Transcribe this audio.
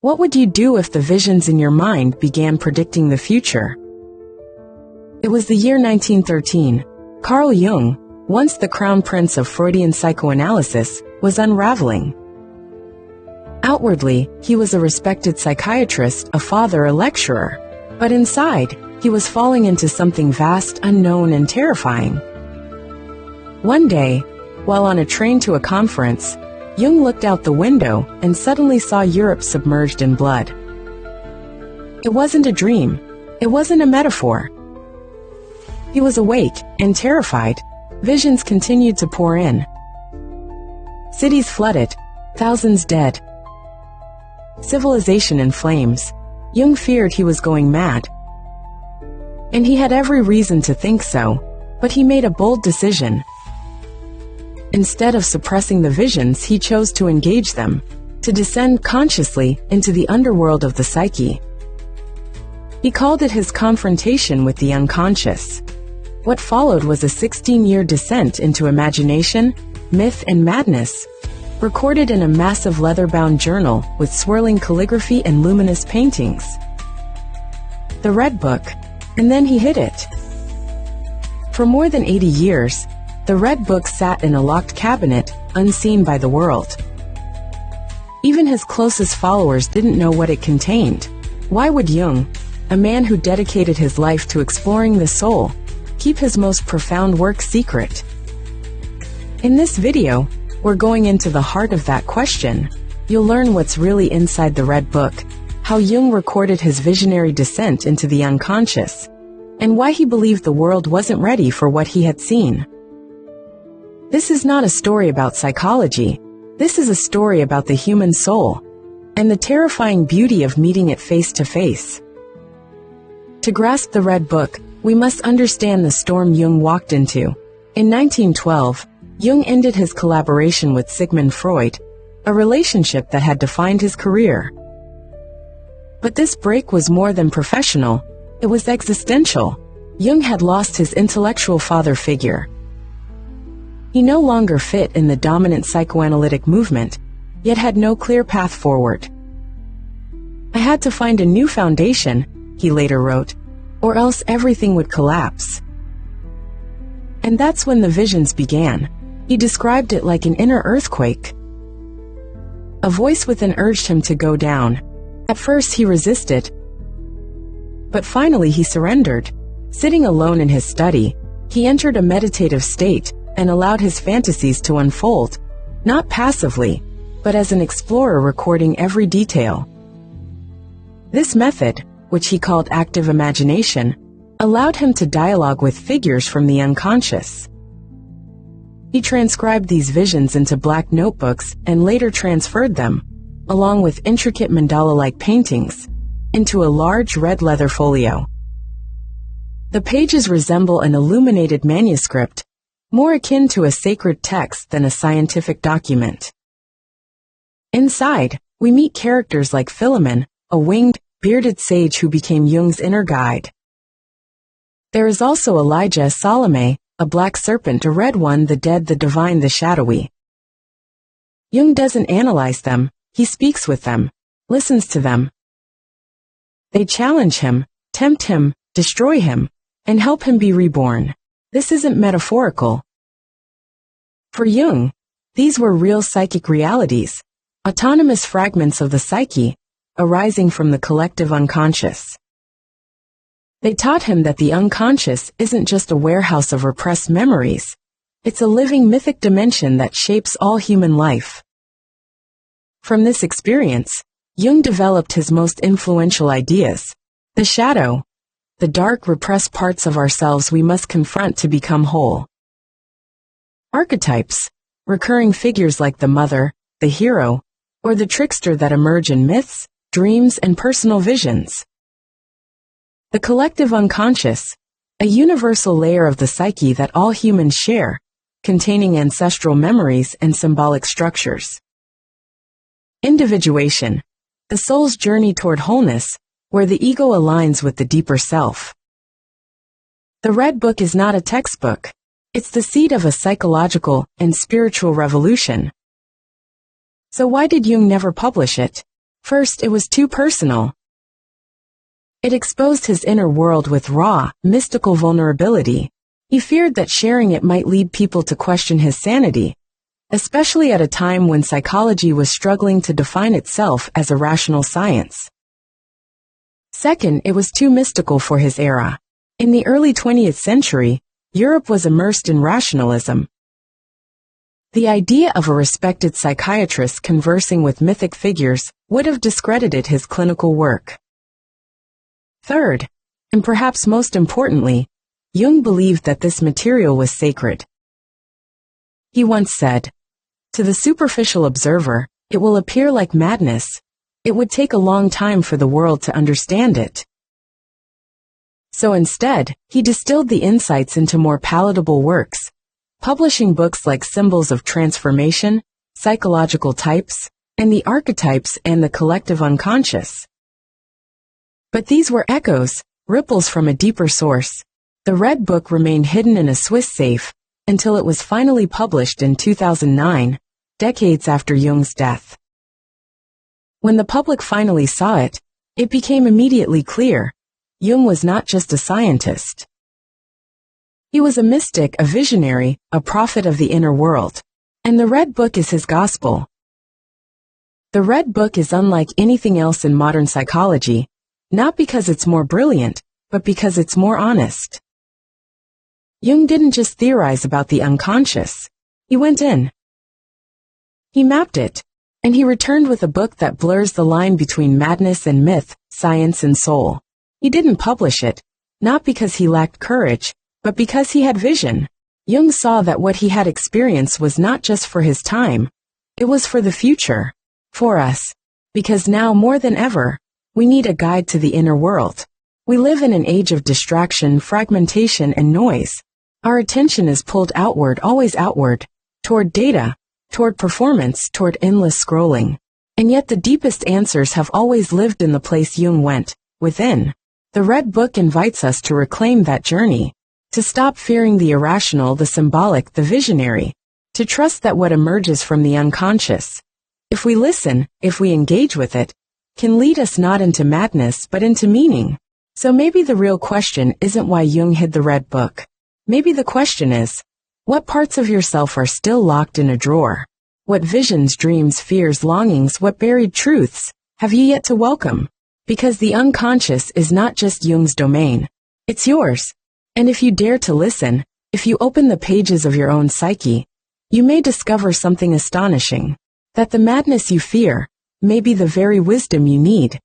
What would you do if the visions in your mind began predicting the future? It was the year 1913. Carl Jung, once the crown prince of Freudian psychoanalysis, was unraveling. Outwardly, he was a respected psychiatrist, a father, a lecturer. But inside, he was falling into something vast, unknown, and terrifying. One day, while on a train to a conference, Jung looked out the window and suddenly saw Europe submerged in blood. It wasn't a dream. It wasn't a metaphor. He was awake and terrified. Visions continued to pour in. Cities flooded, thousands dead. Civilization in flames. Jung feared he was going mad. And he had every reason to think so, but he made a bold decision. Instead of suppressing the visions, he chose to engage them, to descend consciously into the underworld of the psyche. He called it his confrontation with the unconscious. What followed was a 16-year descent into imagination, myth, and madness, recorded in a massive leather-bound journal with swirling calligraphy and luminous paintings. The Red Book, and then he hid it. For more than 80 years, the Red Book sat in a locked cabinet, unseen by the world. Even his closest followers didn't know what it contained. Why would Jung, a man who dedicated his life to exploring the soul, keep his most profound work secret? In this video, we're going into the heart of that question. You'll learn what's really inside the Red Book, how Jung recorded his visionary descent into the unconscious, and why he believed the world wasn't ready for what he had seen. This is not a story about psychology. This is a story about the human soul, and the terrifying beauty of meeting it face to face. To grasp the Red Book, we must understand the storm Jung walked into. In 1912, Jung ended his collaboration with Sigmund Freud, a relationship that had defined his career. But this break was more than professional, it was existential. Jung had lost his intellectual father figure. He no longer fit in the dominant psychoanalytic movement, yet had no clear path forward. "I had to find a new foundation," he later wrote, "or else everything would collapse." And that's when the visions began. He described it like an inner earthquake. A voice within urged him to go down. At first he resisted, but finally he surrendered. Sitting alone in his study, he entered a meditative state and allowed his fantasies to unfold, not passively, but as an explorer recording every detail. This method, which he called active imagination, allowed him to dialogue with figures from the unconscious. He transcribed these visions into black notebooks and later transferred them, along with intricate mandala-like paintings, into a large red leather folio. The pages resemble an illuminated manuscript, more akin to a sacred text than a scientific document. Inside, we meet characters like Philemon, a winged, bearded sage who became Jung's inner guide. There is also Elijah, Salome, a black serpent, a red one, the dead, the divine, the shadowy. Jung doesn't analyze them, he speaks with them, listens to them. They challenge him, tempt him, destroy him, and help him be reborn. This isn't metaphorical. For Jung, these were real psychic realities, autonomous fragments of the psyche, arising from the collective unconscious. They taught him that the unconscious isn't just a warehouse of repressed memories, it's a living mythic dimension that shapes all human life. From this experience, Jung developed his most influential ideas. The shadow, the dark, repressed parts of ourselves we must confront to become whole. Archetypes, recurring figures like the mother, the hero, or the trickster that emerge in myths, dreams, and personal visions. The collective unconscious, a universal layer of the psyche that all humans share, containing ancestral memories and symbolic structures. Individuation, the soul's journey toward wholeness, where the ego aligns with the deeper self. The Red Book is not a textbook. It's the seed of a psychological and spiritual revolution. So why did Jung never publish it? First, it was too personal. It exposed his inner world with raw, mystical vulnerability. He feared that sharing it might lead people to question his sanity, especially at a time when psychology was struggling to define itself as a rational science. Second, it was too mystical for his era. In the early 20th century, Europe was immersed in rationalism. The idea of a respected psychiatrist conversing with mythic figures would have discredited his clinical work. Third, and perhaps most importantly, Jung believed that this material was sacred. He once said, "To the superficial observer, it will appear like madness. It would take a long time for the world to understand it." So instead, he distilled the insights into more palatable works, publishing books like Symbols of Transformation, Psychological Types, and the Archetypes and the Collective Unconscious. But these were echoes, ripples from a deeper source. The Red Book remained hidden in a Swiss safe until it was finally published in 2009, decades after Jung's death. When the public finally saw it, it became immediately clear: Jung was not just a scientist. He was a mystic, a visionary, a prophet of the inner world. And the Red Book is his gospel. The Red Book is unlike anything else in modern psychology, not because it's more brilliant, but because it's more honest. Jung didn't just theorize about the unconscious. He went in. He mapped it, and he returned with a book that blurs the line between madness and myth, science and soul. He didn't publish it, not because he lacked courage, but because he had vision. Jung saw that what he had experienced was not just for his time, it was for the future, for us, because now more than ever, we need a guide to the inner world. We live in an age of distraction, fragmentation, and noise. Our attention is pulled outward, always outward, toward data, toward performance, toward endless scrolling. And yet the deepest answers have always lived in the place Jung went, within. The Red Book invites us to reclaim that journey, to stop fearing the irrational, the symbolic, the visionary, to trust that what emerges from the unconscious, if we listen, if we engage with it, can lead us not into madness but into meaning. So maybe the real question isn't why Jung hid the Red Book. Maybe the question is, what parts of yourself are still locked in a drawer? What visions, dreams, fears, longings, what buried truths have you yet to welcome? Because the unconscious is not just Jung's domain. It's yours. And if you dare to listen, if you open the pages of your own psyche, you may discover something astonishing. That the madness you fear may be the very wisdom you need.